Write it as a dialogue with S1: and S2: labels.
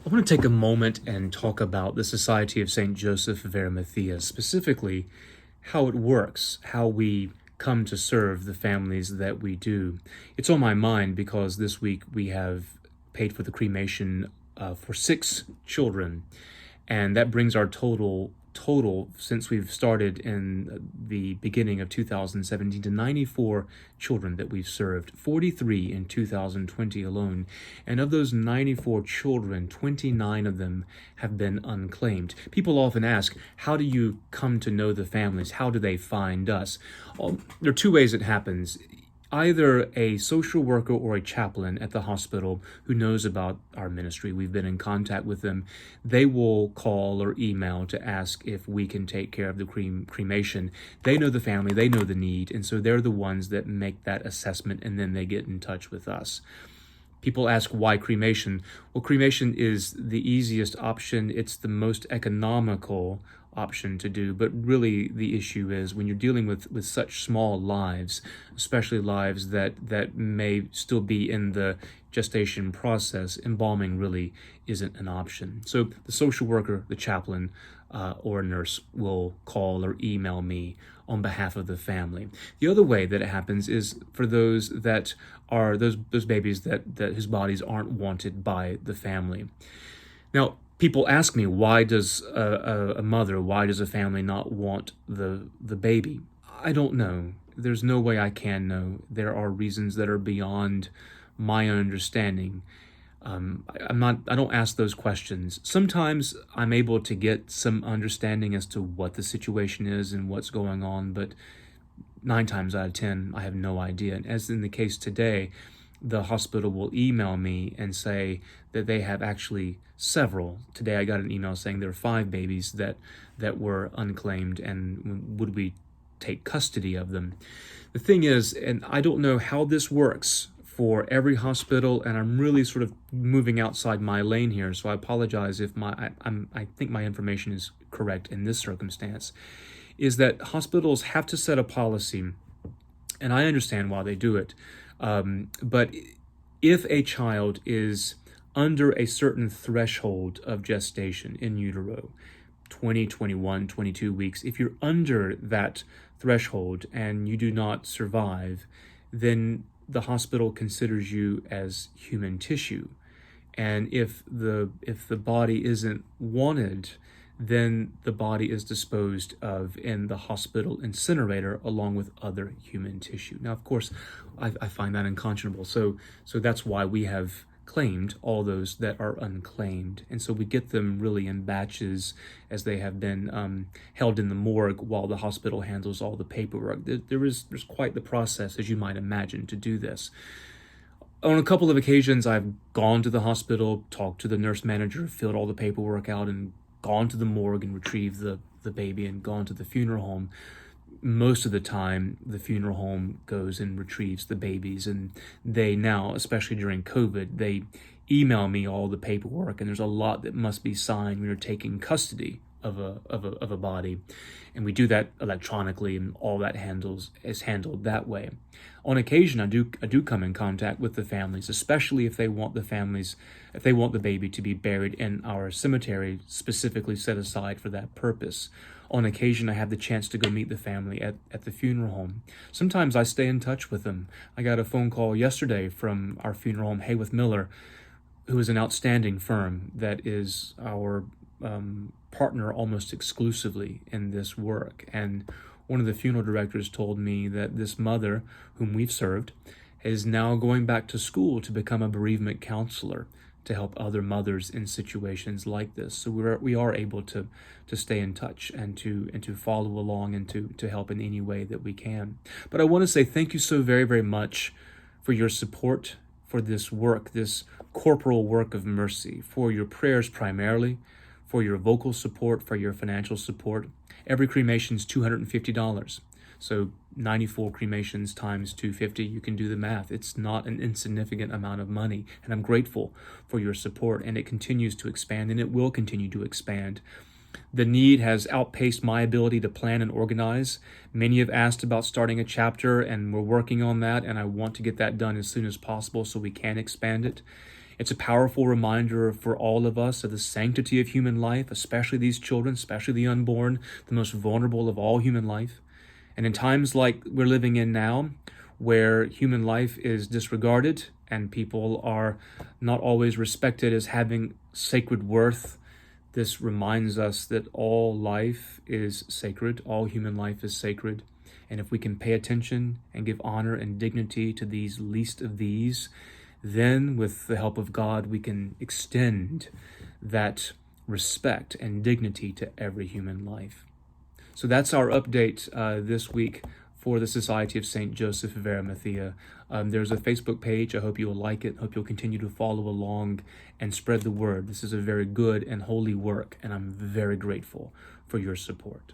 S1: I want to take a moment and talk about the Society of St Joseph of Arimathea, specifically how it works, how we come to serve the families that we do. It's on my mind because this week we have paid for the cremation for 6 children, and that brings our total since we've started in the beginning of 2017 to 94 children that we've served, 43 in 2020 alone. And of those 94 children, 29 of them have been unclaimed. People often ask, how do you come to know the families? How do they find us? There are two ways it happens. Either a social worker or a chaplain at the hospital who knows about our ministry, we've been in contact with them, they will call or email to ask if we can take care of the cremation. They know the family, they know the need, and so they're the ones that make that assessment, and then they get in touch with us. People ask, why cremation? Well, cremation is the easiest option. It's the most economical option to do. But really, the issue is when you're dealing with such small lives, especially lives that may still be in the gestation process, embalming really isn't an option. So the social worker, the chaplain, or a nurse will call or email me on behalf of the family. The other way that it happens is for those that are those babies that whose bodies aren't wanted by the family. Now, people ask me, why does a mother, why does a family not want the baby? I don't know. There's no way I can know. There are reasons that are beyond my understanding. I don't ask those questions. Sometimes I'm able to get some understanding as to what the situation is and what's going on, but 9 times out of 10, I have no idea. And as in the case today, the hospital will email me and say that they have actually several. Today I got an email saying there are 5 babies that were unclaimed, and would we take custody of them? The thing is, and I don't know how this works for every hospital, and I'm really sort of moving outside my lane here, so I apologize if I think my information is correct in this circumstance, is that hospitals have to set a policy, and I understand why they do it, but if a child is under a certain threshold of gestation in utero, 20, 21, 22 weeks, if you're under that threshold and you do not survive, then the hospital considers you as human tissue. And if the body isn't wanted, then the body is disposed of in the hospital incinerator along with other human tissue. Now, of course, I find that unconscionable. So that's why we have claimed all those that are unclaimed. And so we get them really in batches as they have been held in the morgue while the hospital handles all the paperwork. There's quite the process, as you might imagine, to do this. On a couple of occasions, I've gone to the hospital, talked to the nurse manager, filled all the paperwork out, and gone to the morgue and retrieved the baby, and gone to the funeral home. Most of the time, the funeral home goes and retrieves the babies, and they now, especially during COVID, they email me all the paperwork, and there's a lot that must be signed when you're taking custody of a body, and we do that electronically, and all that is handled that way. On occasion, I do come in contact with the families, especially if they want the baby to be buried in our cemetery specifically set aside for that purpose. On occasion, I have the chance to go meet the family at the funeral home. Sometimes I stay in touch with them. I got a phone call yesterday from our funeral home, Hayworth Miller, who is an outstanding firm that is our partner almost exclusively in this work. And one of the funeral directors told me that this mother, whom we've served, is now going back to school to become a bereavement counselor to help other mothers in situations like this. So we are able to stay in touch and to follow along and to help in any way that we can. But I want to say thank you so very, very much for your support for this work, this corporal work of mercy, for your prayers primarily, for your vocal support, for your financial support. Every cremation is $250. So 94 cremations times 250, you can do the math. It's not an insignificant amount of money, and I'm grateful for your support, and it continues to expand, and it will continue to expand. The need has outpaced my ability to plan and organize. Many have asked about starting a chapter, and we're working on that, and I want to get that done as soon as possible so we can expand it. It's a powerful reminder for all of us of the sanctity of human life, especially these children, especially the unborn, the most vulnerable of all human life. And in times like we're living in now, where human life is disregarded and people are not always respected as having sacred worth, this reminds us that all life is sacred, all human life is sacred. And if we can pay attention and give honor and dignity to these least of these, then with the help of God, we can extend that respect and dignity to every human life. So that's our update this week for the Society of St Joseph of Arimathea. There's a Facebook page. I hope you'll like it. Hope you'll continue to follow along and spread the word. This is a very good and holy work, and I'm very grateful for your support.